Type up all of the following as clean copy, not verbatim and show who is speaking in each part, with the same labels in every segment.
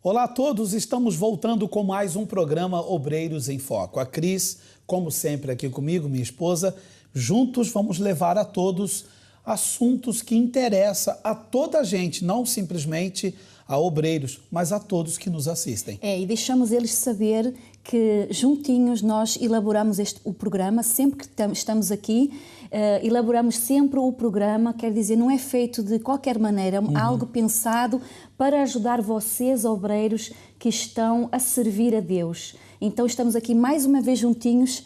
Speaker 1: Olá a todos, estamos voltando com mais um programa Obreiros em Foco. A Cris, como sempre, aqui comigo, minha esposa, juntos vamos levar a todos assuntos que interessam a toda a gente, não simplesmente a obreiros, mas a todos que nos assistem.
Speaker 2: E deixamos eles saber que juntinhos nós elaboramos o programa, sempre que estamos aqui, elaboramos sempre o programa, quer dizer, não é feito de qualquer maneira, algo pensado para ajudar vocês, obreiros, que estão a servir a Deus. Então estamos aqui mais uma vez juntinhos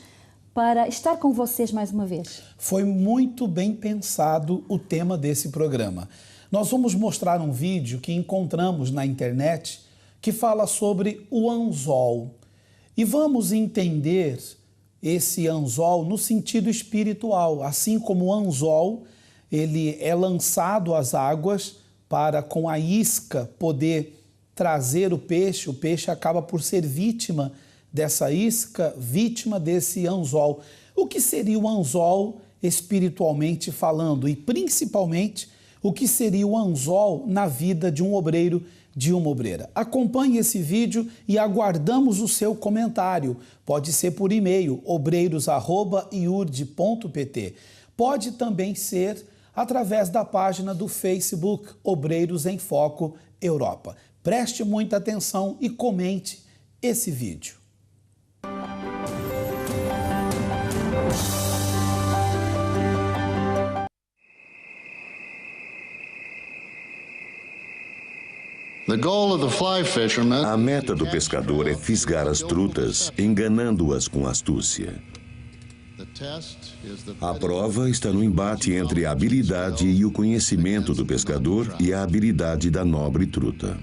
Speaker 2: para estar com vocês mais uma vez.
Speaker 1: Foi muito bem pensado o tema desse programa. Nós vamos mostrar um vídeo que encontramos na internet que fala sobre o anzol. E vamos entender esse anzol no sentido espiritual. Assim como o anzol, ele é lançado às águas para, com a isca, poder trazer o peixe acaba por ser vítima dessa isca, vítima desse anzol. O que seria o anzol espiritualmente falando? E principalmente, o que seria o anzol na vida de um obreiro, de uma obreira? Acompanhe esse vídeo e aguardamos o seu comentário. Pode ser por e-mail, obreiros@iurde.pt. Pode também ser através da página do Facebook Obreiros em Foco Europa. Preste muita atenção e comente esse vídeo.
Speaker 3: A meta do pescador é fisgar as trutas, enganando-as com astúcia. A prova está no embate entre a habilidade e o conhecimento do pescador e a habilidade da nobre truta.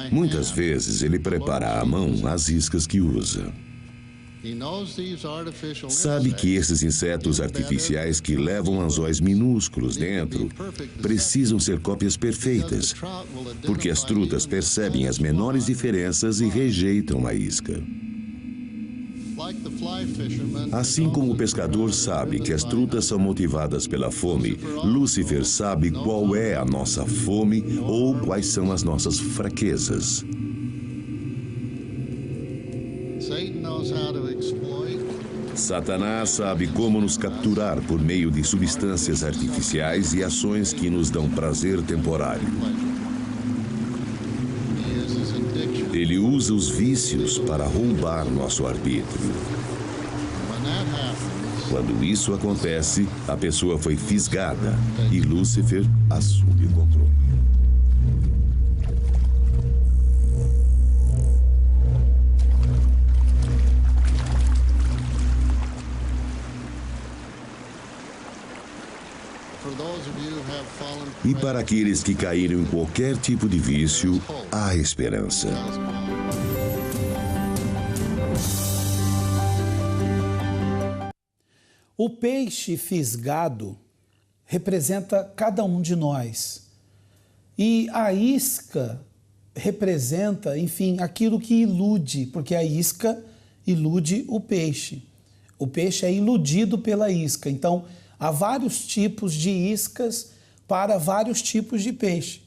Speaker 3: Muitas vezes ele prepara à mão as iscas que usa. Sabe que esses insetos artificiais que levam anzóis minúsculos dentro precisam ser cópias perfeitas, porque as trutas percebem as menores diferenças e rejeitam a isca. Assim como o pescador sabe que as trutas são motivadas pela fome, Lúcifer sabe qual é a nossa fome ou quais são as nossas fraquezas. Satanás sabe como nos capturar por meio de substâncias artificiais e ações que nos dão prazer temporário. Ele usa os vícios para roubar nosso arbítrio. Quando isso acontece, a pessoa foi fisgada e Lúcifer assume o controle. E para aqueles que caíram em qualquer tipo de vício, há esperança.
Speaker 1: O peixe fisgado representa cada um de nós. E a isca representa, enfim, aquilo que ilude, porque a isca ilude o peixe. O peixe é iludido pela isca. Então, há vários tipos de iscas para vários tipos de peixe.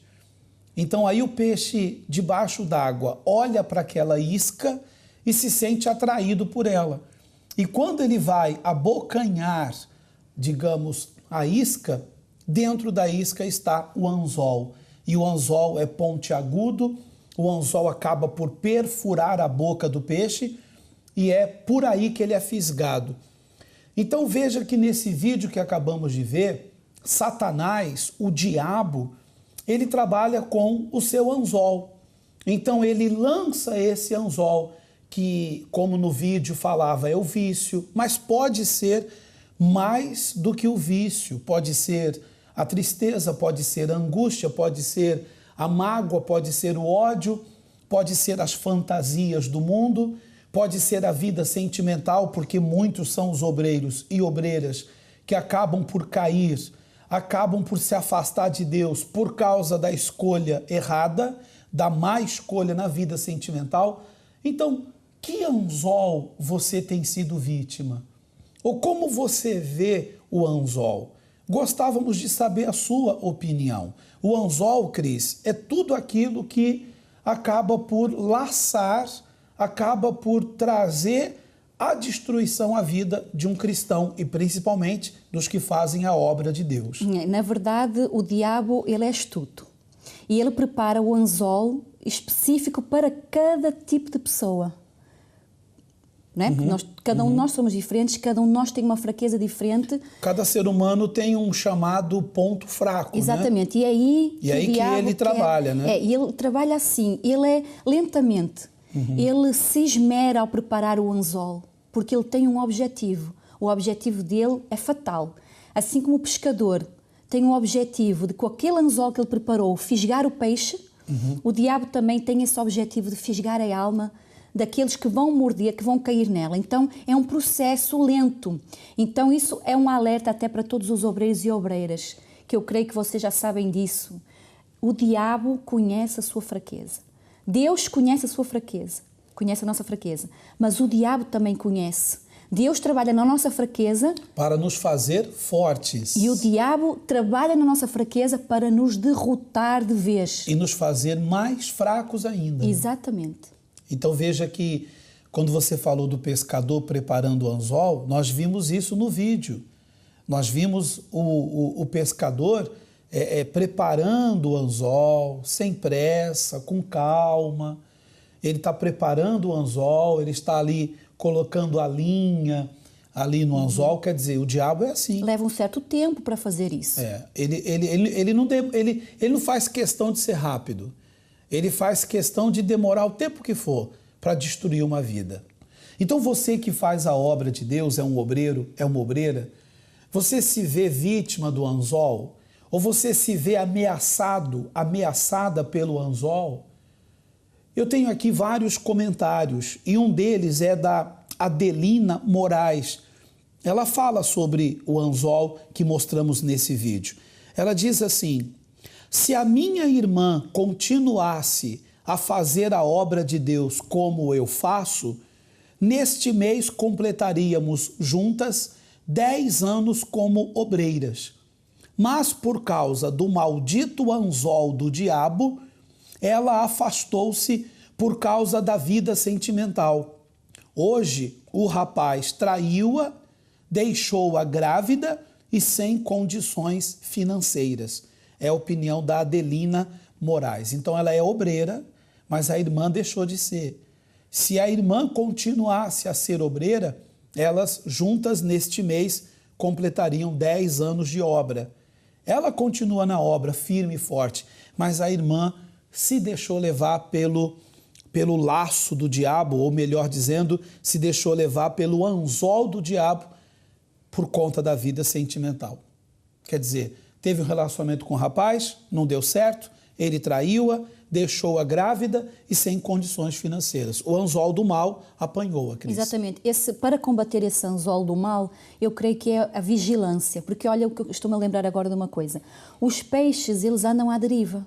Speaker 1: Então aí o peixe debaixo d'água olha para aquela isca e se sente atraído por ela. E quando ele vai abocanhar, digamos, a isca, dentro da isca está o anzol. E o anzol é pontiagudo, o anzol acaba por perfurar a boca do peixe e é por aí que ele é fisgado. Então veja que nesse vídeo que acabamos de ver, Satanás, o diabo, ele trabalha com o seu anzol. Então ele lança esse anzol, que, como no vídeo falava, é o vício, mas pode ser mais do que o vício. Pode ser a tristeza, pode ser a angústia, pode ser a mágoa, pode ser o ódio, pode ser as fantasias do mundo, pode ser a vida sentimental, porque muitos são os obreiros e obreiras que acabam por cair, acabam por se afastar de Deus por causa da escolha errada, da má escolha na vida sentimental. Então, que anzol você tem sido vítima? Ou como você vê o anzol? Gostávamos de saber a sua opinião. O anzol, Cris, é tudo aquilo que acaba por laçar, acaba por trazer a destruição à vida de um cristão e principalmente dos que fazem a obra de Deus.
Speaker 2: Na verdade, o diabo, ele é astuto e ele prepara o anzol específico para cada tipo de pessoa. Não é? Porque cada um de nós somos diferentes, cada um de nós tem uma fraqueza diferente.
Speaker 1: Cada ser humano tem um chamado ponto fraco.
Speaker 2: Exatamente,
Speaker 1: né?
Speaker 2: E aí
Speaker 1: que ele trabalha, né?
Speaker 2: E ele trabalha assim, ele é lentamente, ele se esmera ao preparar o anzol, porque ele tem um objetivo. O objetivo dele é fatal. Assim como o pescador tem um objetivo de, com aquele anzol que ele preparou, fisgar o peixe, o diabo também tem esse objetivo de fisgar a alma daqueles que vão morder, que vão cair nela. Então, é um processo lento. Então, isso é um alerta até para todos os obreiros e obreiras, que eu creio que vocês já sabem disso. O diabo conhece a sua fraqueza. Deus conhece a sua fraqueza, conhece a nossa fraqueza, mas o diabo também conhece. Deus trabalha na nossa fraqueza
Speaker 1: para nos fazer fortes.
Speaker 2: E o diabo trabalha na nossa fraqueza para nos derrotar de vez.
Speaker 1: E nos fazer mais fracos ainda.
Speaker 2: Exatamente.
Speaker 1: Então veja que quando você falou do pescador preparando o anzol, nós vimos isso no vídeo. Nós vimos o pescador preparando o anzol, sem pressa, com calma. Ele está preparando o anzol, ele está ali colocando a linha ali no anzol. Quer dizer, o diabo é assim.
Speaker 2: Leva um certo tempo para fazer isso.
Speaker 1: Ele não faz questão de ser rápido. Ele faz questão de demorar o tempo que for para destruir uma vida. Então você que faz a obra de Deus, é um obreiro, é uma obreira, você se vê vítima do anzol, ou você se vê ameaçada pelo anzol. Eu tenho aqui vários comentários e um deles é da Adelina Moraes. Ela fala sobre o anzol que mostramos nesse vídeo. Ela diz assim: se a minha irmã continuasse a fazer a obra de Deus como eu faço, neste mês completaríamos juntas 10 anos como obreiras. Mas por causa do maldito anzol do diabo, ela afastou-se por causa da vida sentimental. Hoje, o rapaz traiu-a, deixou-a grávida e sem condições financeiras. É a opinião da Adelina Moraes. Então ela é obreira, mas a irmã deixou de ser. Se a irmã continuasse a ser obreira, elas juntas neste mês completariam 10 anos de obra. Ela continua na obra, firme e forte, mas a irmã se deixou levar pelo laço do diabo, ou melhor dizendo, se deixou levar pelo anzol do diabo por conta da vida sentimental. Quer dizer, teve um relacionamento com o rapaz, não deu certo, ele traiu-a, deixou-a grávida e sem condições financeiras. O anzol do mal apanhou-a, Cris.
Speaker 2: Exatamente. Para combater esse anzol do mal, eu creio que é a vigilância. Porque olha, o que eu estou-me a lembrar agora de uma coisa. Os peixes, eles andam à deriva.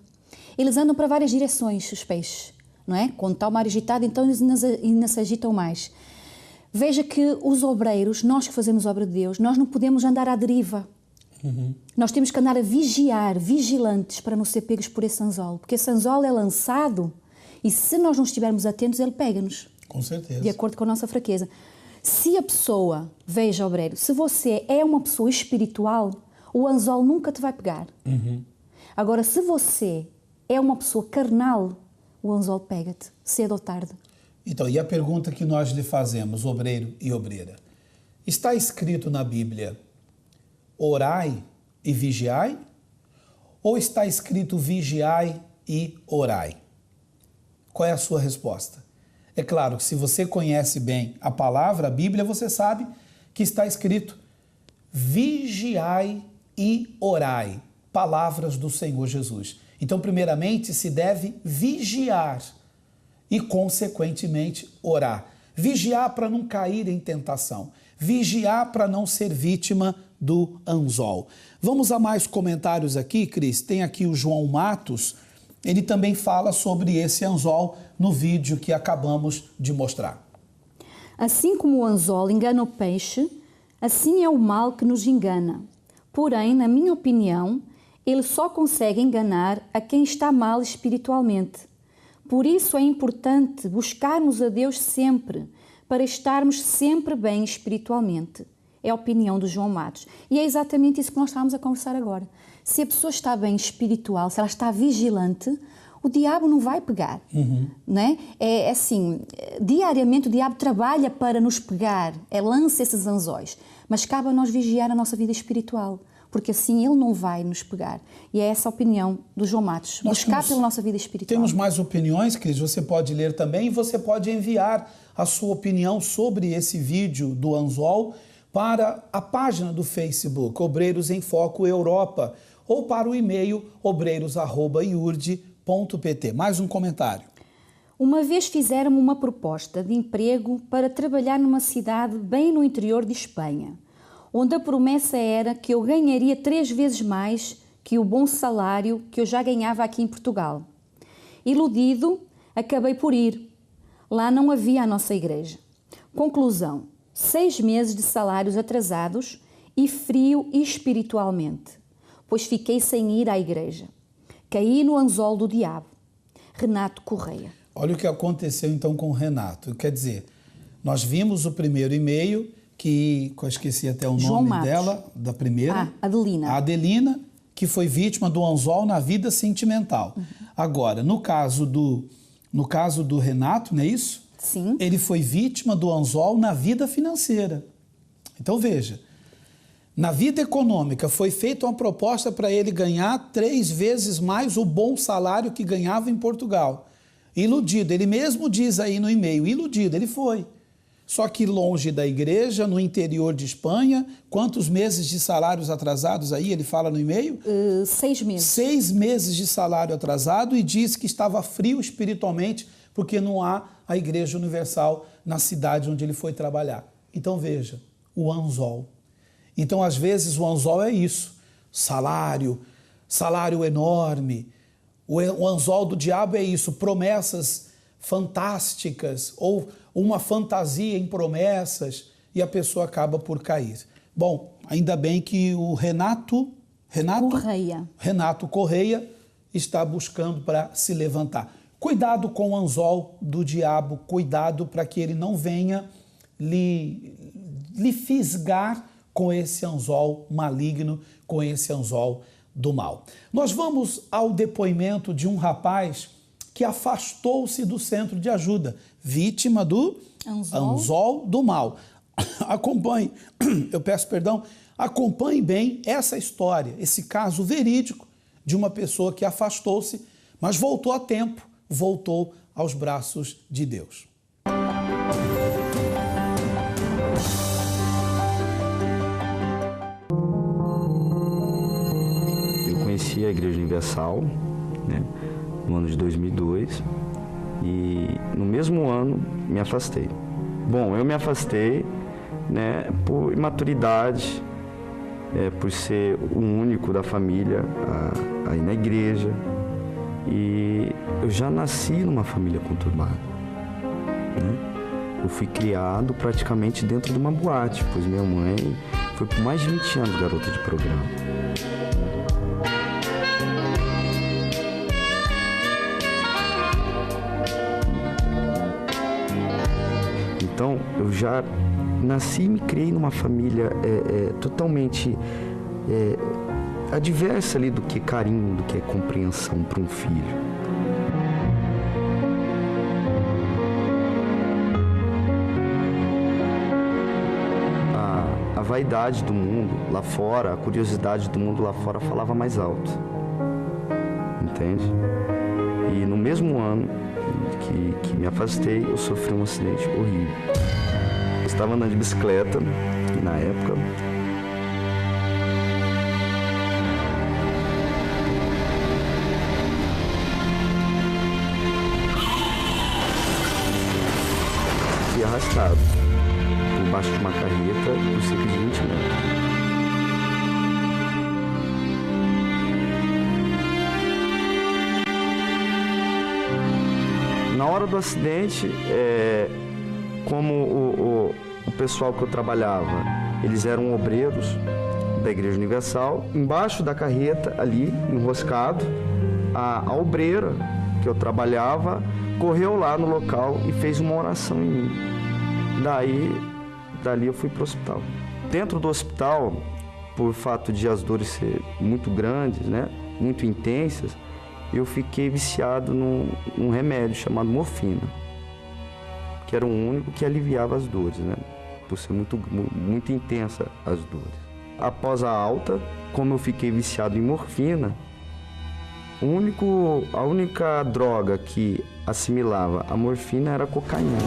Speaker 2: Eles andam para várias direções, os peixes. Não é? Quando está o mar agitado, então eles ainda se agitam mais. Veja que os obreiros, nós que fazemos obra de Deus, nós não podemos andar à deriva. Nós temos que andar a vigiar, vigilantes, para não ser pegos por esse anzol. Porque esse anzol é lançado e se nós não estivermos atentos, ele pega-nos.
Speaker 1: Com certeza.
Speaker 2: De acordo com a nossa fraqueza. Se a pessoa, veja, obreiro, se você é uma pessoa espiritual, o anzol nunca te vai pegar. Agora, se você é uma pessoa carnal, o anzol pega-te, cedo ou tarde.
Speaker 1: Então, e a pergunta que nós lhe fazemos, obreiro e obreira? Está escrito na Bíblia: orai e vigiai? Ou está escrito vigiai e orai? Qual é a sua resposta? É claro que se você conhece bem a palavra, a Bíblia, você sabe que está escrito vigiai e orai, palavras do Senhor Jesus. Então, primeiramente, se deve vigiar e, consequentemente, orar. Vigiar para não cair em tentação. Vigiar para não ser vítima do anzol. Vamos a mais comentários aqui, Cris. Tem aqui o João Matos. Ele também fala sobre esse anzol no vídeo que acabamos de mostrar.
Speaker 2: Assim como o anzol engana o peixe, assim é o mal que nos engana. Porém, na minha opinião, ele só consegue enganar a quem está mal espiritualmente. Por isso é importante buscarmos a Deus sempre, para estarmos sempre bem espiritualmente. É a opinião do João Matos. E é exatamente isso que nós estamos a conversar agora. Se a pessoa está bem espiritual, se ela está vigilante, o diabo não vai pegar. Né? É assim, diariamente o diabo trabalha para nos pegar, lança esses anzóis. Mas cabe a nós vigiar a nossa vida espiritual, porque assim ele não vai nos pegar. E é essa a opinião do João Matos, buscar pela nossa vida espiritual.
Speaker 1: Temos mais opiniões, Cris, você pode ler também, e você pode enviar a sua opinião sobre esse vídeo do anzol para a página do Facebook, Obreiros em Foco Europa, ou para o e-mail obreiros@iurde.pt. Mais um comentário.
Speaker 2: Uma vez fizeram-me uma proposta de emprego para trabalhar numa cidade bem no interior de Espanha, onde a promessa era que eu ganharia 3 vezes mais que o bom salário que eu já ganhava aqui em Portugal. Iludido, acabei por ir. Lá não havia a nossa igreja. Conclusão: 6 meses de salários atrasados e frio espiritualmente, pois fiquei sem ir à igreja. Caí no anzol do diabo. Renato Correia.
Speaker 1: Olha o que aconteceu então com o Renato. Quer dizer, nós vimos o primeiro e-mail, que eu esqueci até o
Speaker 2: João
Speaker 1: nome
Speaker 2: Matos.
Speaker 1: dela, da primeira.
Speaker 2: Adelina.
Speaker 1: A Adelina, que foi vítima do anzol na vida sentimental. Agora, no caso do Renato, não é isso?
Speaker 2: Sim.
Speaker 1: Ele foi vítima do anzol na vida financeira. Então veja, na vida econômica foi feita uma proposta para ele ganhar 3 vezes mais o bom salário que ganhava em Portugal. Iludido, ele mesmo diz aí no e-mail, iludido, ele foi. Só que longe da igreja, no interior de Espanha, quantos meses de salários atrasados aí, ele fala no e-mail?
Speaker 2: 6 meses.
Speaker 1: 6 meses de salário atrasado, e diz que estava frio espiritualmente porque não há a Igreja Universal na cidade onde ele foi trabalhar. Então veja, o anzol. Então às vezes o anzol é isso, salário enorme. O anzol do diabo é isso, promessas fantásticas ou uma fantasia em promessas, e a pessoa acaba por cair. Bom, ainda bem que o Renato Correia está buscando para se levantar. Cuidado com o anzol do diabo, cuidado para que ele não venha lhe fisgar com esse anzol maligno, com esse anzol do mal. Nós vamos ao depoimento de um rapaz que afastou-se do centro de ajuda, vítima do anzol do mal. Acompanhe bem essa história, esse caso verídico de uma pessoa que afastou-se, mas voltou a tempo, voltou aos braços de Deus.
Speaker 4: Eu conheci a Igreja Universal, né, no ano de 2002, e no mesmo ano me afastei. Bom, eu me afastei, né, por imaturidade, por ser o único da família a ir na igreja, e eu já nasci numa família conturbada, né? Eu fui criado praticamente dentro de uma boate, pois minha mãe foi por mais de 20 anos garota de programa. Então, eu já nasci e me criei numa família totalmente adversa ali do que carinho, do que é compreensão para um filho. A vaidade do mundo lá fora, a curiosidade do mundo lá fora falava mais alto, entende? E no mesmo ano que me afastei, eu sofri um acidente horrível. Eu estava andando de bicicleta, na época, fui arrastado por baixo de uma carreta por cerca de 20 metros. Na hora do acidente, como o pessoal que eu trabalhava, eles eram obreiros da Igreja Universal, embaixo da carreta, ali, enroscado, a obreira que eu trabalhava, correu lá no local e fez uma oração em mim. Dali eu fui para o hospital. Dentro do hospital, por fato de as dores serem muito grandes, né, muito intensas, eu fiquei viciado num remédio chamado morfina, que era o único que aliviava as dores, né, por ser muito intensa as dores. Após a alta, como eu fiquei viciado em morfina, a única droga que assimilava a morfina era a cocaína.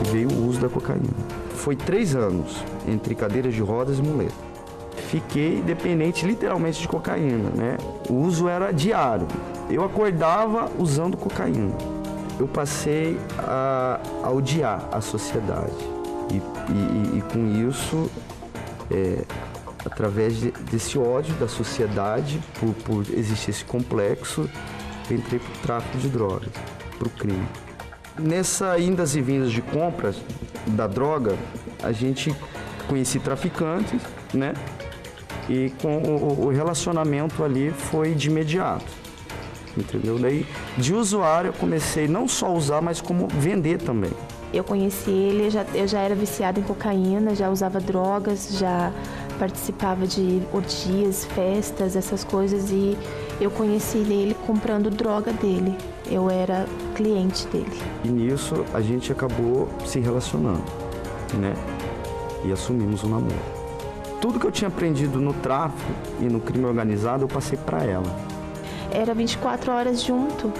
Speaker 4: E veio o uso da cocaína. Foi 3 anos entre cadeiras de rodas e muleta. Fiquei dependente literalmente de cocaína, né? O uso era diário. Eu acordava usando cocaína. Eu passei a odiar a sociedade. E com isso, através desse ódio da sociedade, por existir esse complexo, eu entrei para o tráfico de drogas, para o crime. Nessa indas e vindas de compras da droga, a gente conhecia traficantes, né? E com o relacionamento ali foi de imediato, entendeu? Daí, de usuário, eu comecei não só a usar, mas como vender também.
Speaker 5: Eu conheci ele, eu já era viciada em cocaína, já usava drogas, já participava de orgias, festas, essas coisas, e eu conheci ele comprando droga dele. Eu era cliente dele.
Speaker 4: E nisso a gente acabou se relacionando, né? E assumimos um namoro. Tudo que eu tinha aprendido no tráfico e no crime organizado, eu passei para ela.
Speaker 5: Era 24 horas junto.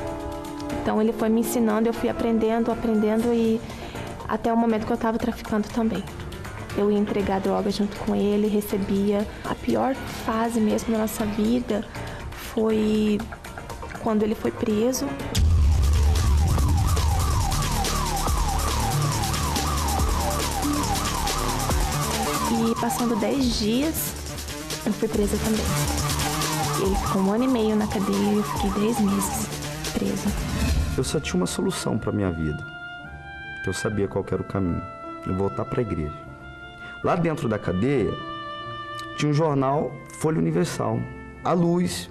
Speaker 5: Então ele foi me ensinando, eu fui aprendendo e até o momento que eu estava traficando também. Eu ia entregar droga junto com ele, recebia. A pior fase mesmo da nossa vida foi quando ele foi preso. E passando 10 dias, eu fui presa também. Ele ficou 1 ano e meio na cadeia e eu fiquei 10 meses presa.
Speaker 4: Eu só tinha uma solução para minha vida, que eu sabia qual era o caminho, eu voltar para a igreja. Lá dentro da cadeia, tinha um jornal Folha Universal. A luz,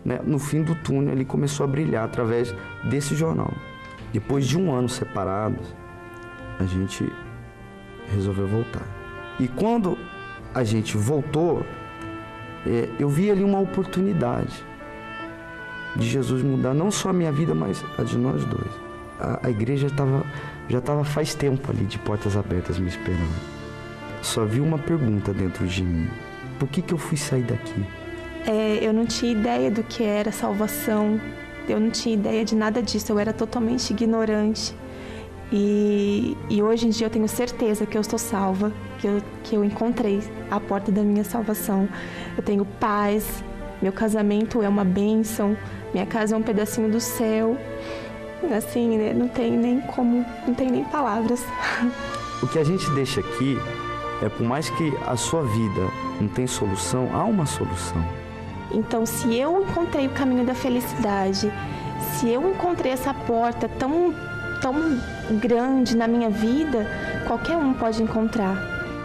Speaker 4: né, no fim do túnel, ele começou a brilhar através desse jornal. Depois de 1 ano separados, a gente resolveu voltar. E quando a gente voltou, eu vi ali uma oportunidade de Jesus mudar não só a minha vida, mas a de nós dois. A igreja já estava faz tempo ali de portas abertas me esperando. Só vi uma pergunta dentro de mim: por que eu fui sair daqui?
Speaker 5: Eu não tinha ideia do que era salvação, eu não tinha ideia de nada disso, eu era totalmente ignorante. E hoje em dia eu tenho certeza que eu estou salva, que eu encontrei a porta da minha salvação. Eu tenho paz, meu casamento é uma bênção, minha casa é um pedacinho do céu. Assim, né? Não tem nem palavras.
Speaker 4: O que a gente deixa aqui é, por mais que a sua vida não tenha solução, há uma solução.
Speaker 5: Então, se eu encontrei o caminho da felicidade, se eu encontrei essa porta tão grande na minha vida, qualquer um pode encontrar.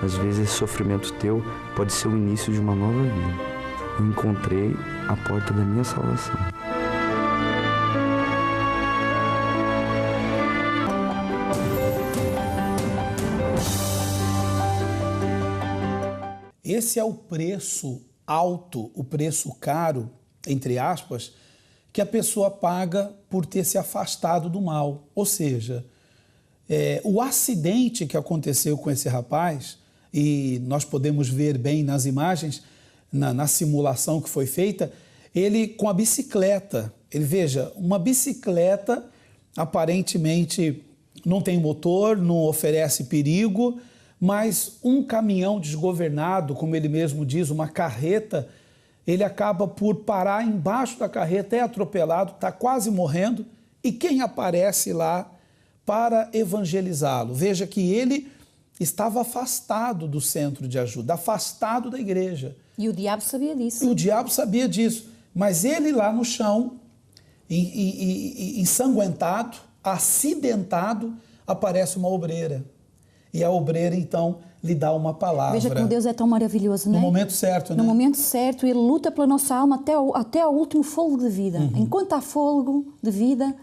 Speaker 4: Às vezes esse sofrimento teu pode ser o início de uma nova vida. Eu encontrei a porta da minha salvação.
Speaker 1: Esse é o preço alto, o preço caro, entre aspas, que a pessoa paga por ter se afastado do mal. Ou seja, o acidente que aconteceu com esse rapaz, e nós podemos ver bem nas imagens, na simulação que foi feita, ele com a bicicleta. Ele, veja, uma bicicleta aparentemente não tem motor, não oferece perigo, mas um caminhão desgovernado, como ele mesmo diz, uma carreta, ele acaba por parar embaixo da carreta, é atropelado, está quase morrendo, e quem aparece lá para evangelizá-lo? Veja que ele estava afastado do centro de ajuda, afastado da igreja.
Speaker 2: E o diabo sabia disso.
Speaker 1: O diabo sabia disso, mas ele lá no chão, ensanguentado, acidentado, aparece uma obreira. E a obreira, então, lhe dá uma palavra.
Speaker 2: Veja como Deus é tão maravilhoso, não é?
Speaker 1: No momento certo, né?
Speaker 2: No momento certo, Ele luta pela nossa alma até ao último fôlego de vida. Enquanto há fôlego de vida,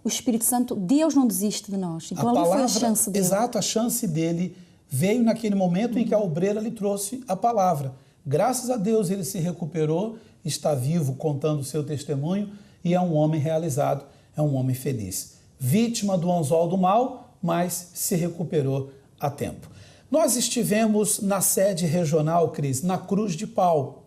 Speaker 2: o Espírito Santo, Deus não desiste de nós. Então ali foi a chance dele.
Speaker 1: Exato, a chance dele veio naquele momento em que a obreira lhe trouxe a palavra. Graças a Deus ele se recuperou, está vivo contando o seu testemunho e é um homem realizado, é um homem feliz. Vítima do anzol do mal, mas se recuperou a tempo. Nós estivemos na sede regional, Cris, na Cruz de Pau,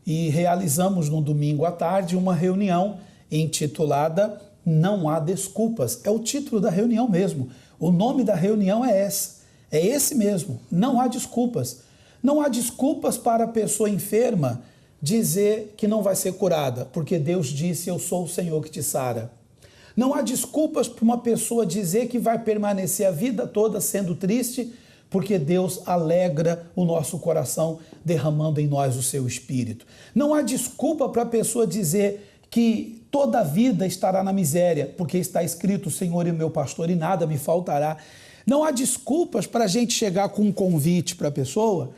Speaker 1: e realizamos no domingo à tarde uma reunião intitulada Não Há Desculpas. É o título da reunião mesmo. O nome da reunião é esse mesmo, Não Há Desculpas. Não há desculpas para a pessoa enferma dizer que não vai ser curada, porque Deus disse, eu sou o Senhor que te sara. Não há desculpas para uma pessoa dizer que vai permanecer a vida toda sendo triste, porque Deus alegra o nosso coração, derramando em nós o seu Espírito. Não há desculpa para a pessoa dizer que toda a vida estará na miséria, porque está escrito, o Senhor é meu pastor e nada me faltará. Não há desculpas para a gente chegar com um convite para a pessoa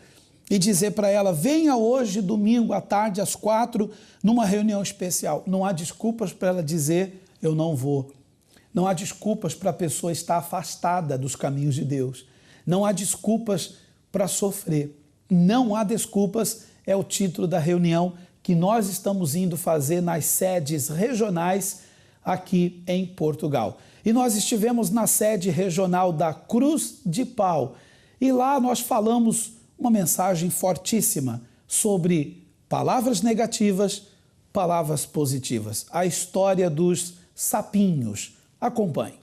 Speaker 1: e dizer para ela, venha hoje, domingo, à tarde, às 4, numa reunião especial. Não há desculpas para ela dizer, eu não vou. Não há desculpas para a pessoa estar afastada dos caminhos de Deus. Não há desculpas para sofrer. Não há desculpas é o título da reunião que nós estamos indo fazer nas sedes regionais aqui em Portugal. E nós estivemos na sede regional da Cruz de Pau. E lá nós falamos uma mensagem fortíssima sobre palavras negativas, palavras positivas. A história dos sapinhos. Acompanhe.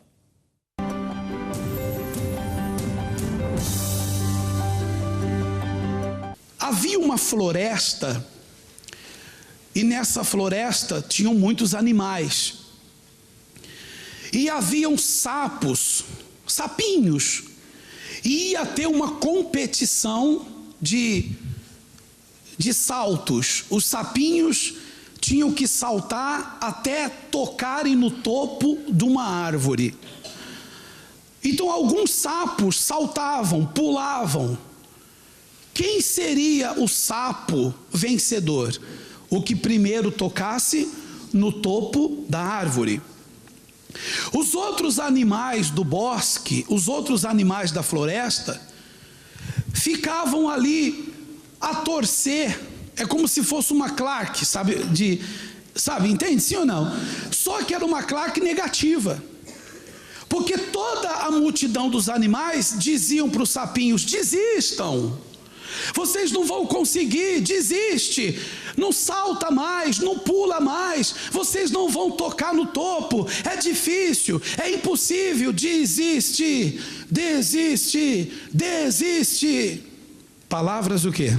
Speaker 1: Havia uma floresta e nessa floresta tinham muitos animais. E haviam sapinhos. E ia ter uma competição de saltos. Os sapinhos tinham que saltar até tocarem no topo de uma árvore. Então alguns sapos saltavam, pulavam. Quem seria o sapo vencedor? O que primeiro tocasse no topo da árvore. Os outros animais do bosque, os outros animais da floresta, ficavam ali a torcer. É como se fosse uma claque, sabe, entende? Sim ou não? Só que era uma claque negativa. Porque toda a multidão dos animais diziam para os sapinhos, desistam. Vocês não vão conseguir, desiste, não salta mais, não pula mais, vocês não vão tocar no topo, é difícil, é impossível, desiste, desiste, desiste. Palavras o quê?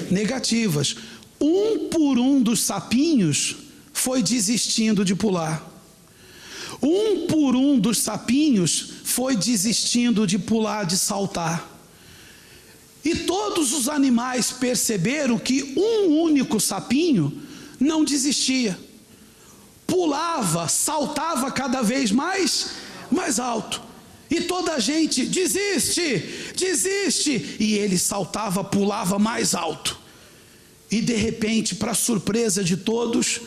Speaker 1: Negativas. Um por um dos sapinhos foi desistindo de pular. Um por um dos sapinhos foi desistindo de pular, de saltar. E todos os animais perceberam que um único sapinho não desistia. Pulava, saltava cada vez mais alto. E toda a gente, desiste, desiste. E ele saltava, pulava mais alto. E de repente, para surpresa de todos,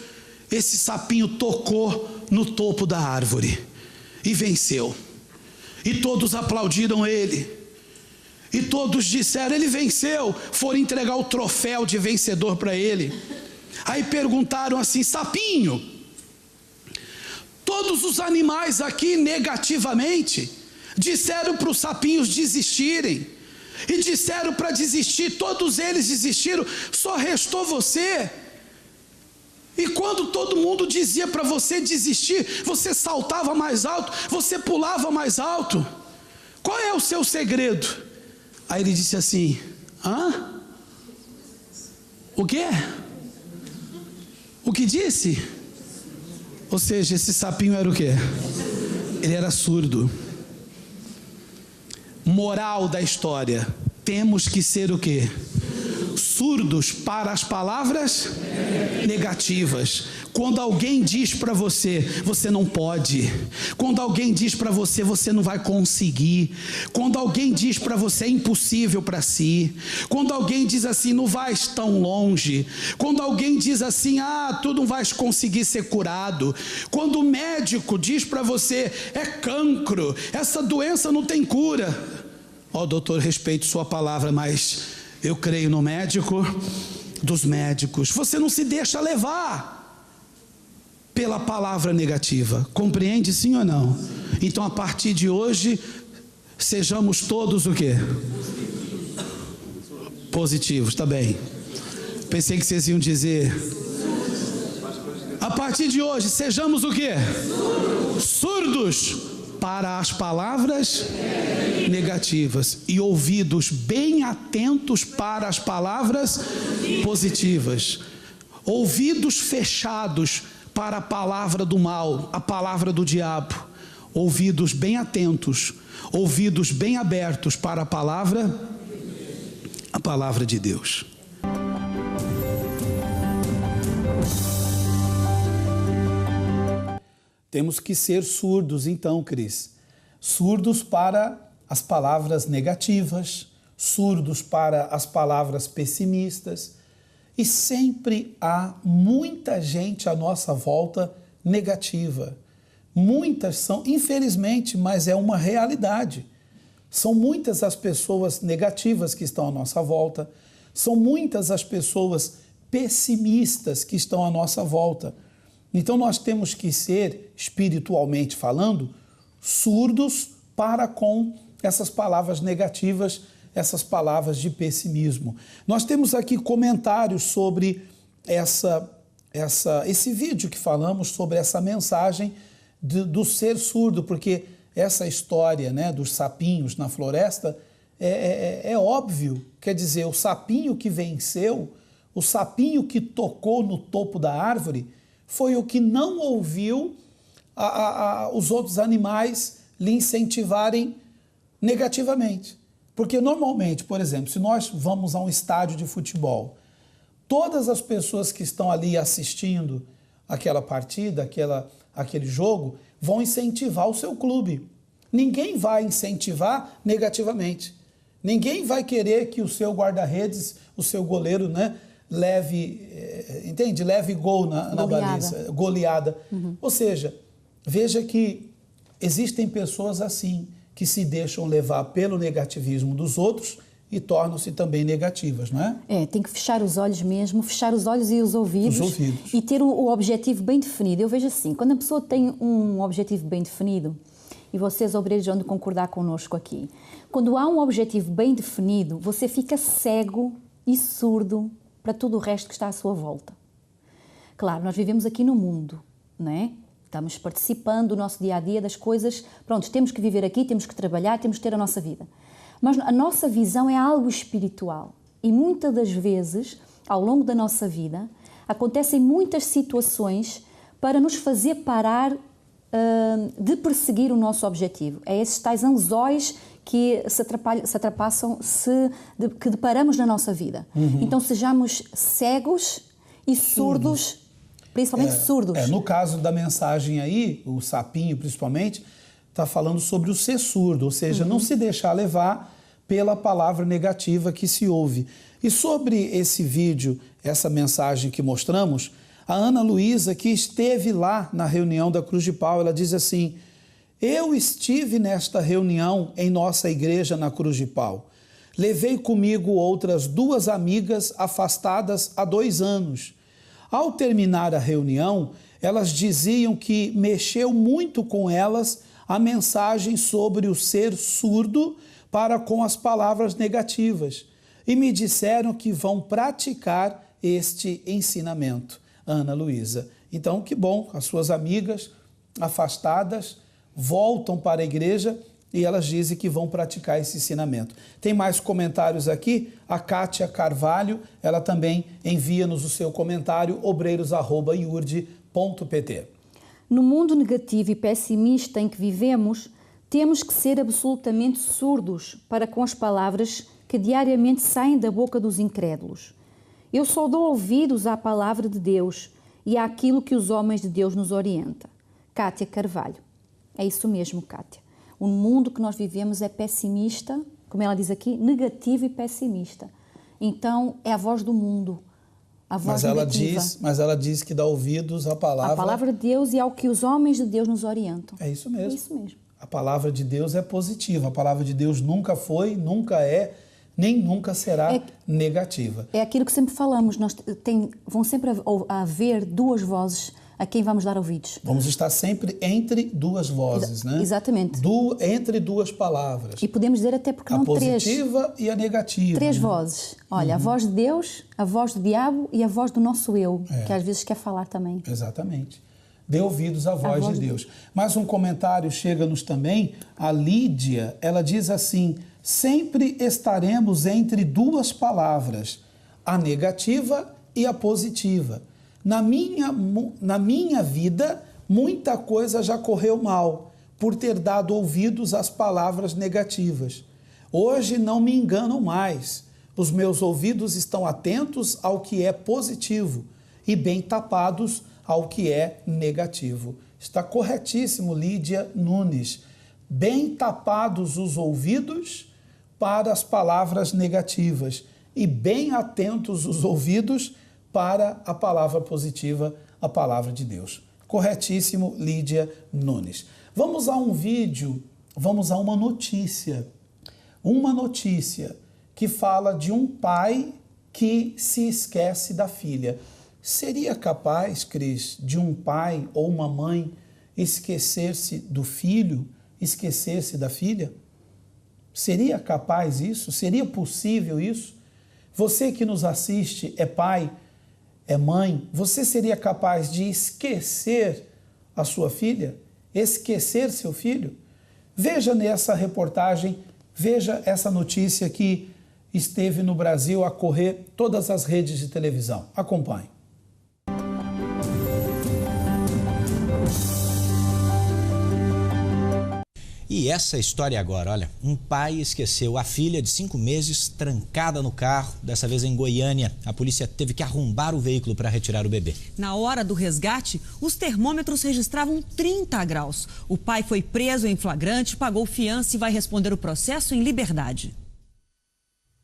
Speaker 1: esse sapinho tocou no topo da árvore e venceu. E todos aplaudiram ele. E todos disseram, ele venceu. Foram entregar o troféu de vencedor para ele. Aí perguntaram assim, sapinho, todos os animais aqui negativamente disseram para os sapinhos desistirem. E disseram para desistir, todos eles desistiram, só restou você. E quando todo mundo dizia para você desistir, você saltava mais alto, você pulava mais alto. Qual é o seu segredo? Aí ele disse assim, o quê? O que disse? Ou seja, esse sapinho era o quê? Ele era surdo. Moral da história, temos que ser o quê? surdos para as palavras negativas. Quando alguém diz para você, você não pode. Quando alguém diz para você, você não vai conseguir. Quando alguém diz para você, é impossível para si. Quando alguém diz assim, não vais tão longe. Quando alguém diz assim, tu não vais conseguir ser curado. Quando o médico diz para você, é cancro, essa doença não tem cura. Doutor, respeito sua palavra, mas eu creio no médico dos médicos. Você não se deixa levar pela palavra negativa. Compreende, sim ou não? Então, a partir de hoje, sejamos todos o quê? Positivos, tá bem. Pensei que vocês iam dizer... A partir de hoje, sejamos o quê? Surdos para as palavras negativas e ouvidos bem atentos para as palavras positivas. Ouvidos fechados para a palavra do mal, a palavra do diabo. Ouvidos bem atentos, ouvidos bem abertos para a palavra de Deus. Temos que ser surdos, então, Cris. Surdos para as palavras negativas, surdos para as palavras pessimistas. E sempre há muita gente à nossa volta negativa. Muitas são, infelizmente, mas é uma realidade. São muitas as pessoas negativas que estão à nossa volta. São muitas as pessoas pessimistas que estão à nossa volta. Então nós temos que ser, espiritualmente falando, surdos para com essas palavras negativas, essas palavras de pessimismo. Nós temos aqui comentários sobre esse vídeo que falamos, sobre essa mensagem do ser surdo, porque essa história, né, dos sapinhos na floresta é óbvio, quer dizer, o sapinho que venceu, o sapinho que tocou no topo da árvore, foi o que não ouviu os outros animais lhe incentivarem negativamente. Porque normalmente, por exemplo, se nós vamos a um estádio de futebol, todas as pessoas que estão ali assistindo aquela partida, aquele jogo, vão incentivar o seu clube. Ninguém vai incentivar negativamente. Ninguém vai querer que o seu guarda-redes, o seu goleiro, né, leve gol na baliza, goleada. Uhum. Ou seja, veja que existem pessoas assim, que se deixam levar pelo negativismo dos outros e tornam-se também negativas, não é?
Speaker 2: Tem que fechar os olhos mesmo, fechar os olhos e os ouvidos. E ter o objetivo bem definido. Eu vejo assim, quando a pessoa tem um objetivo bem definido, e vocês, obreiros, vão concordar connosco aqui, quando há um objetivo bem definido, você fica cego e surdo para tudo o resto que está à sua volta. Claro, nós vivemos aqui no mundo, não é? Estamos participando do nosso dia-a-dia, das coisas, pronto, temos que viver aqui, temos que trabalhar, temos que ter a nossa vida. Mas a nossa visão é algo espiritual e muitas das vezes, ao longo da nossa vida, acontecem muitas situações para nos fazer parar de perseguir o nosso objetivo. É esses tais anzóis que que deparamos na nossa vida. Uhum. Então sejamos cegos e surdos. Principalmente surdos.
Speaker 1: No caso da mensagem aí, o sapinho principalmente, está falando sobre o ser surdo, ou seja, não se deixar levar pela palavra negativa que se ouve. E sobre esse vídeo, essa mensagem que mostramos, a Ana Luísa, que esteve lá na reunião da Cruz de Pau, ela diz assim: eu estive nesta reunião em nossa igreja na Cruz de Pau. Levei comigo outras 2 amigas afastadas há 2 anos. Ao terminar a reunião, elas diziam que mexeu muito com elas a mensagem sobre o ser surdo para com as palavras negativas e me disseram que vão praticar este ensinamento. Ana Luísa. Então, que bom, as suas amigas afastadas voltam para a igreja e elas dizem que vão praticar esse ensinamento. Tem mais comentários aqui, a Kátia Carvalho, ela também envia-nos o seu comentário, obreiros@iurde.pt.
Speaker 2: No mundo negativo e pessimista em que vivemos, temos que ser absolutamente surdos para com as palavras que diariamente saem da boca dos incrédulos. Eu só dou ouvidos à palavra de Deus e àquilo que os homens de Deus nos orientam. Kátia Carvalho. É isso mesmo, Kátia. O mundo que nós vivemos é pessimista, como ela diz aqui, negativo e pessimista. Então, é a voz do mundo, a voz negativa.
Speaker 1: Mas ela diz que dá ouvidos à palavra...
Speaker 2: A palavra de Deus e ao que os homens de Deus nos orientam.
Speaker 1: É isso mesmo.
Speaker 2: É isso mesmo.
Speaker 1: A palavra de Deus é positiva. A palavra de Deus nunca foi, nunca é, nem nunca será negativa.
Speaker 2: É aquilo que sempre falamos. Vão sempre haver duas vozes a quem vamos dar ouvidos.
Speaker 1: Vamos estar sempre entre duas vozes, né?
Speaker 2: Exatamente.
Speaker 1: Entre duas palavras.
Speaker 2: E podemos dizer até porque não três.
Speaker 1: A positiva e a negativa.
Speaker 2: Três vozes. Olha, a voz de Deus, a voz do diabo e a voz do nosso eu, que às vezes quer falar também.
Speaker 1: Exatamente. Dê ouvidos à voz de Deus. Mais um comentário chega-nos também. A Lídia, ela diz assim: sempre estaremos entre duas palavras, a negativa e a positiva. Na minha vida, muita coisa já correu mal, por ter dado ouvidos às palavras negativas. Hoje não me engano mais. Os meus ouvidos estão atentos ao que é positivo e bem tapados ao que é negativo. Está corretíssimo, Lídia Nunes. Bem tapados os ouvidos para as palavras negativas e bem atentos os ouvidos para a palavra positiva, a palavra de Deus. Corretíssimo, Lídia Nunes. Vamos a um vídeo, vamos a uma notícia. Uma notícia que fala de um pai que se esquece da filha. Seria capaz, Cris, de um pai ou uma mãe esquecer-se do filho, esquecer-se da filha? Seria capaz isso? Seria possível isso? Você que nos assiste é pai, é mãe, você seria capaz de esquecer a sua filha? Esquecer seu filho? Veja nessa reportagem, veja essa notícia que esteve no Brasil a correr todas as redes de televisão. Acompanhe.
Speaker 6: E essa história agora, olha, um pai esqueceu a filha de 5 meses trancada no carro, dessa vez em Goiânia. A polícia teve que arrombar o veículo para retirar o bebê.
Speaker 7: Na hora do resgate, os termômetros registravam 30 graus. O pai foi preso em flagrante, pagou fiança e vai responder o processo em liberdade.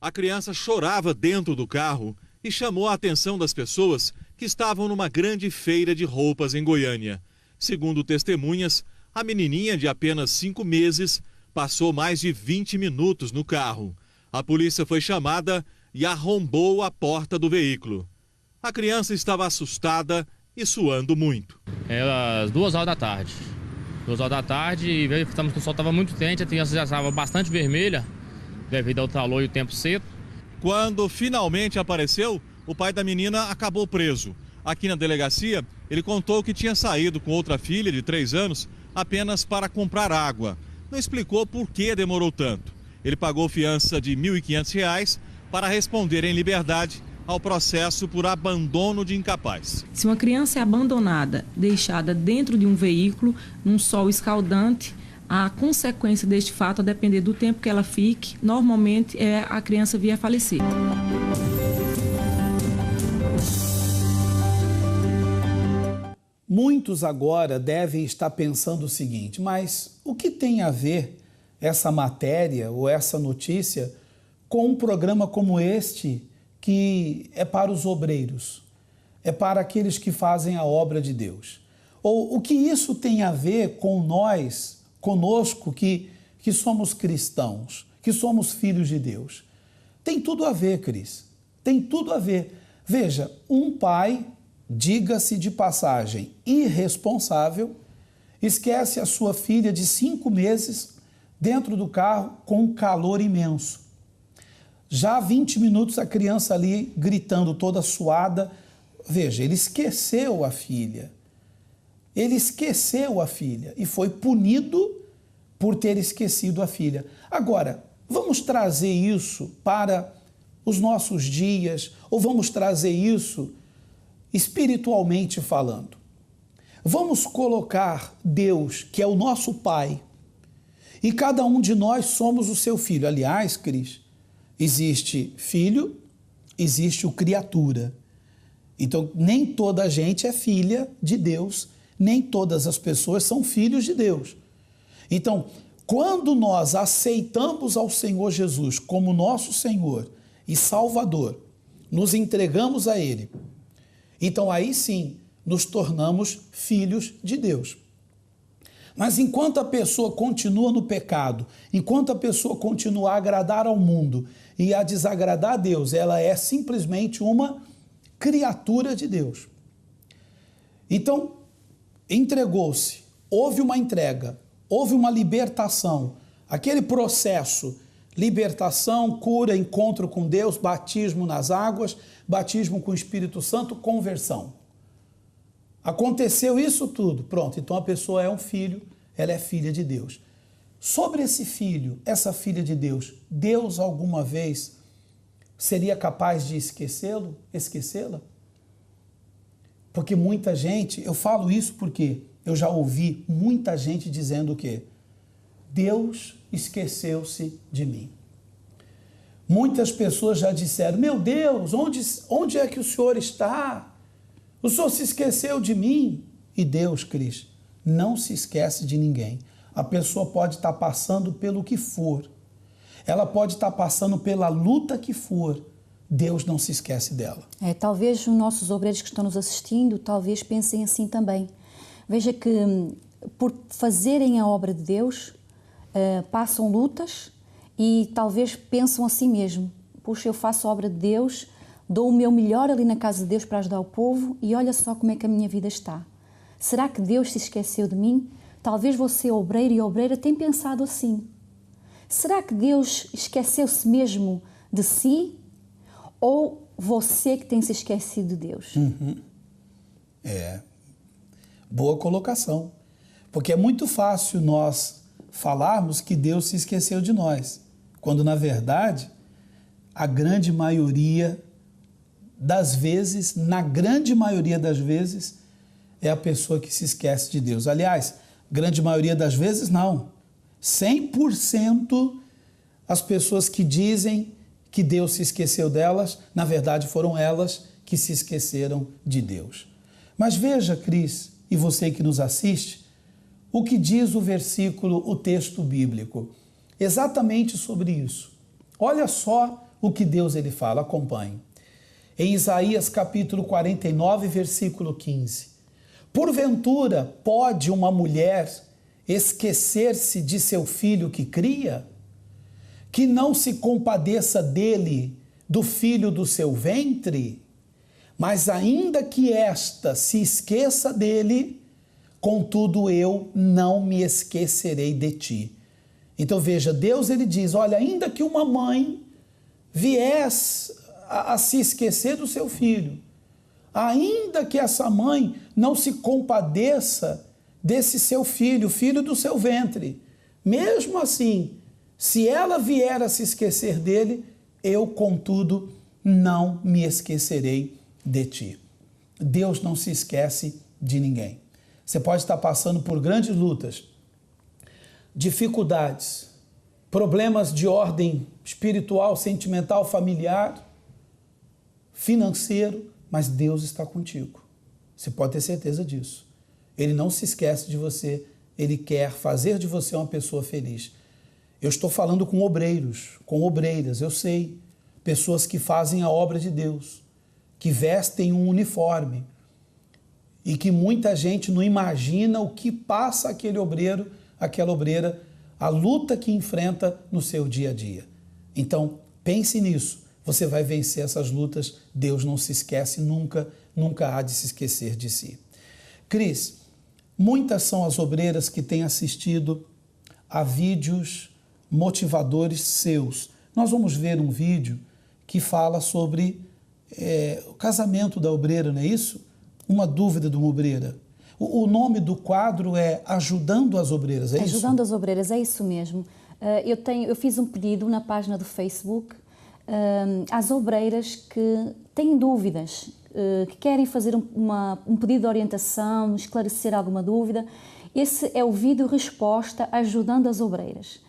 Speaker 8: A criança chorava dentro do carro e chamou a atenção das pessoas que estavam numa grande feira de roupas em Goiânia. Segundo testemunhas, a menininha de apenas 5 meses passou mais de 20 minutos no carro. A polícia foi chamada e arrombou a porta do veículo. A criança estava assustada e suando muito.
Speaker 9: Era às 2 horas da tarde. 2 horas da tarde, e o sol estava muito quente, a criança já estava bastante vermelha, devido ao calor e o tempo seco.
Speaker 8: Quando finalmente apareceu, o pai da menina acabou preso. Aqui na delegacia, ele contou que tinha saído com outra filha de 3 anos apenas para comprar água. Não explicou por que demorou tanto. Ele pagou fiança de R$ 1.500 para responder em liberdade ao processo por abandono de incapaz.
Speaker 10: Se uma criança é abandonada, deixada dentro de um veículo, num sol escaldante, a consequência deste fato, a depender do tempo que ela fique, normalmente a criança vir a falecer.
Speaker 1: Muitos agora devem estar pensando o seguinte: mas o que tem a ver essa matéria ou essa notícia com um programa como este, que é para os obreiros, é para aqueles que fazem a obra de Deus? Ou o que isso tem a ver com nós, conosco que somos cristãos, que somos filhos de Deus? Tem tudo a ver, Cris, tem tudo a ver. Veja, um pai, diga-se de passagem, irresponsável, esquece a sua filha de 5 meses dentro do carro com um calor imenso. Já há 20 minutos a criança ali gritando toda suada. Veja, ele esqueceu a filha. Ele esqueceu a filha e foi punido por ter esquecido a filha. Agora, vamos trazer isso para os nossos dias, ou vamos trazer isso espiritualmente falando. Vamos colocar Deus, que é o nosso Pai, e cada um de nós somos o seu filho. Aliás, Cris, existe filho, existe o criatura. Então, nem toda a gente é filha de Deus, nem todas as pessoas são filhos de Deus. Então, quando nós aceitamos ao Senhor Jesus como nosso Senhor e Salvador, nos entregamos a Ele, então aí sim nos tornamos filhos de Deus. Mas enquanto a pessoa continua no pecado, enquanto a pessoa continua a agradar ao mundo e a desagradar a Deus, ela é simplesmente uma criatura de Deus. Então, entregou-se, houve uma entrega, houve uma libertação, aquele processo, libertação, cura, encontro com Deus, batismo nas águas, batismo com o Espírito Santo, conversão. Aconteceu isso tudo, pronto, então a pessoa é um filho, ela é filha de Deus. Sobre esse filho, essa filha de Deus, Deus alguma vez seria capaz de esquecê-la? Porque muita gente, eu falo isso porque eu já ouvi muita gente dizendo o quê? Deus esqueceu-se de mim. Muitas pessoas já disseram, meu Deus, onde é que o Senhor está? O Senhor se esqueceu de mim. E Deus, Cris, não se esquece de ninguém. A pessoa pode estar passando pelo que for. Ela pode estar passando pela luta que for. Deus não se esquece dela.
Speaker 2: Talvez os nossos obreiros que estão nos assistindo, talvez pensem assim também. Veja que por fazerem a obra de Deus, passam lutas e talvez pensam assim mesmo. Puxa, eu faço a obra de Deus, dou o meu melhor ali na casa de Deus para ajudar o povo e olha só como é que a minha vida está. Será que Deus se esqueceu de mim? Talvez você, obreiro e obreira, tenha pensado assim. Será que Deus esqueceu-se mesmo de si? Ou você que tem se esquecido de Deus?
Speaker 1: Boa colocação. Porque é muito fácil nós falarmos que Deus se esqueceu de nós, quando na verdade, a grande maioria das vezes, na grande maioria das vezes, é a pessoa que se esquece de Deus. Aliás, grande maioria das vezes não. 100% as pessoas que dizem que Deus se esqueceu delas, na verdade foram elas que se esqueceram de Deus. Mas veja, Cris, e você que nos assiste, o que diz o versículo, o texto bíblico, exatamente sobre isso. Olha só o que Deus ele fala, acompanhe. Em Isaías capítulo 49, versículo 15. Porventura pode uma mulher esquecer-se de seu filho que cria? Que não se compadeça dele, do filho do seu ventre? Mas ainda que esta se esqueça dele, contudo eu não me esquecerei de ti. Então veja, Deus ele diz, olha, ainda que uma mãe viesse a se esquecer do seu filho, ainda que essa mãe não se compadeça desse seu filho, filho do seu ventre, mesmo assim, se ela vier a se esquecer dele, eu, contudo, não me esquecerei de ti. Deus não se esquece de ninguém. Você pode estar passando por grandes lutas, dificuldades, problemas de ordem espiritual, sentimental, familiar, financeiro, mas Deus está contigo. Você pode ter certeza disso. Ele não se esquece de você, ele quer fazer de você uma pessoa feliz. Eu estou falando com obreiros, com obreiras, eu sei, pessoas que fazem a obra de Deus, que vestem um uniforme e que muita gente não imagina o que passa aquele obreiro, aquela obreira, a luta que enfrenta no seu dia a dia. Então, pense nisso, você vai vencer essas lutas, Deus não se esquece nunca, nunca há de se esquecer de si. Cris, muitas são as obreiras que têm assistido a vídeos motivadores seus. Nós vamos ver um vídeo que fala sobre o casamento da obreira, não é isso? Uma dúvida de uma obreira. O nome do quadro é Ajudando as Obreiras, é isso?
Speaker 2: Ajudando as Obreiras, é isso mesmo. Eu fiz um pedido na página do Facebook às obreiras que têm dúvidas, que querem fazer um pedido de orientação, esclarecer alguma dúvida. Esse é o vídeo resposta Ajudando as Obreiras.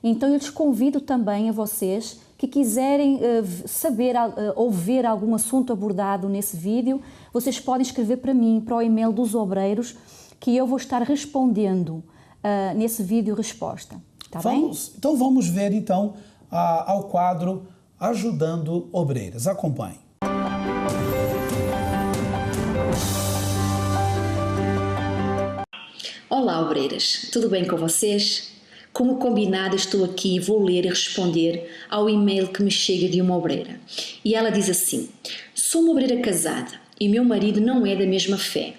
Speaker 2: Então eu lhes convido também a vocês que quiserem saber ou ver algum assunto abordado nesse vídeo, vocês podem escrever para mim, para o e-mail dos obreiros, que eu vou estar respondendo nesse vídeo resposta. Tá bem?
Speaker 1: Então vamos ver então ao quadro Ajudando Obreiras. Acompanhe.
Speaker 11: Olá, obreiras. Tudo bem com vocês? Como combinado, estou aqui e vou ler e responder ao e-mail que me chega de uma obreira. E ela diz assim: sou uma obreira casada e meu marido não é da mesma fé.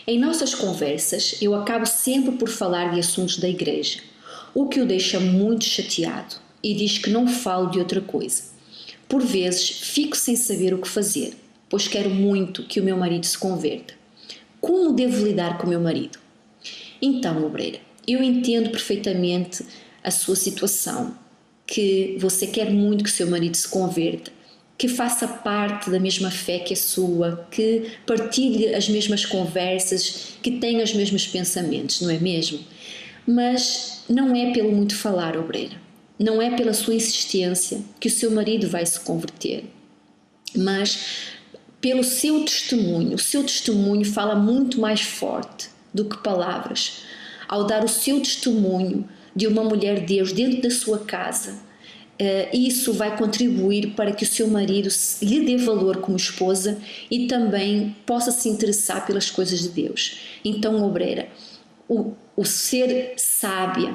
Speaker 11: Em nossas conversas, eu acabo sempre por falar de assuntos da igreja, o que o deixa muito chateado e diz que não falo de outra coisa. Por vezes, fico sem saber o que fazer, pois quero muito que o meu marido se converta. Como devo lidar com o meu marido? Então, obreira, eu entendo perfeitamente a sua situação, que você quer muito que seu marido se converta, que faça parte da mesma fé que a sua, que partilhe as mesmas conversas, que tenha os mesmos pensamentos, não é mesmo? Mas não é pelo muito falar, obreira, não é pela sua insistência que o seu marido vai se converter, mas pelo seu testemunho. O seu testemunho fala muito mais forte do que palavras. Ao dar o seu testemunho de uma mulher de Deus dentro da sua casa, isso vai contribuir para que o seu marido lhe dê valor como esposa e também possa se interessar pelas coisas de Deus. Então, obreira, o ser sábia,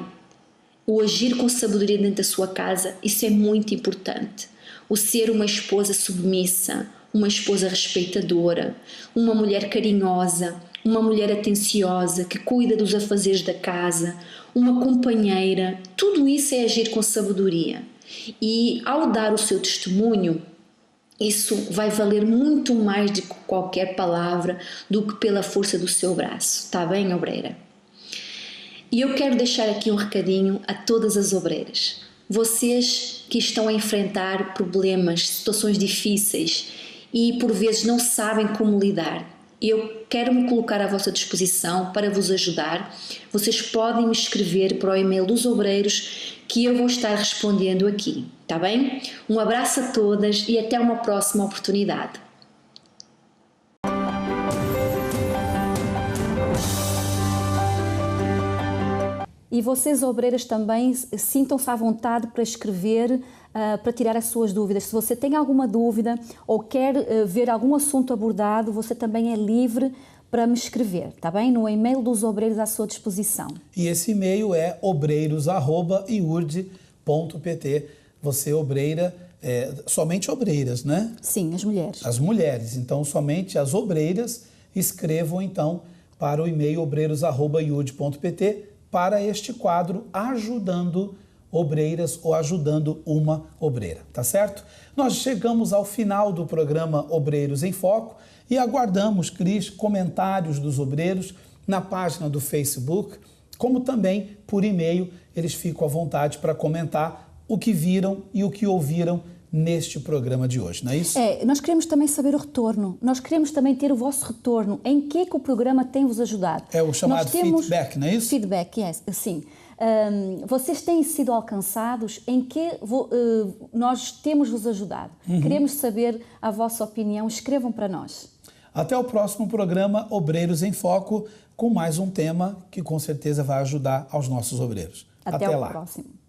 Speaker 11: o agir com sabedoria dentro da sua casa, isso é muito importante. O ser uma esposa submissa, uma esposa respeitadora, uma mulher carinhosa, uma mulher atenciosa que cuida dos afazeres da casa, uma companheira, tudo isso é agir com sabedoria. E ao dar o seu testemunho, isso vai valer muito mais de qualquer palavra do que pela força do seu braço. Está bem, obreira? E eu quero deixar aqui um recadinho a todas as obreiras. Vocês que estão a enfrentar problemas, situações difíceis e por vezes não sabem como lidar, eu quero me colocar à vossa disposição para vos ajudar. Vocês podem me escrever para o e-mail dos obreiros que eu vou estar respondendo aqui, tá bem? Um abraço a todas e até uma próxima oportunidade.
Speaker 2: E vocês, obreiras, também sintam-se à vontade para escrever, para tirar as suas dúvidas. Se você tem alguma dúvida ou quer ver algum assunto abordado, você também é livre para me escrever, está bem? No e-mail dos obreiros à sua disposição.
Speaker 1: E esse e-mail é obreiros@iurd.pt. Você, obreira, somente obreiras, né?
Speaker 2: Sim, as mulheres.
Speaker 1: As mulheres. Então, somente as obreiras escrevam, então, para o e-mail obreiros@iurd.pt para este quadro Ajudando Obreiras ou Ajudando uma Obreira, tá certo? Nós chegamos ao final do programa Obreiros em Foco e aguardamos, Cris, comentários dos obreiros na página do Facebook, como também por e-mail. Eles ficam à vontade para comentar o que viram e o que ouviram neste programa de hoje, não é isso?
Speaker 2: Nós queremos também saber o retorno, nós queremos também ter o vosso retorno, em que o programa tem vos ajudado.
Speaker 1: É o chamado feedback, não é isso?
Speaker 2: Feedback, sim. Vocês têm sido alcançados, em que nós temos vos ajudado. Queremos saber a vossa opinião, escrevam para nós.
Speaker 1: Até o próximo programa Obreiros em Foco, com mais um tema que com certeza vai ajudar aos nossos obreiros.
Speaker 2: Até
Speaker 1: lá.
Speaker 2: Próximo.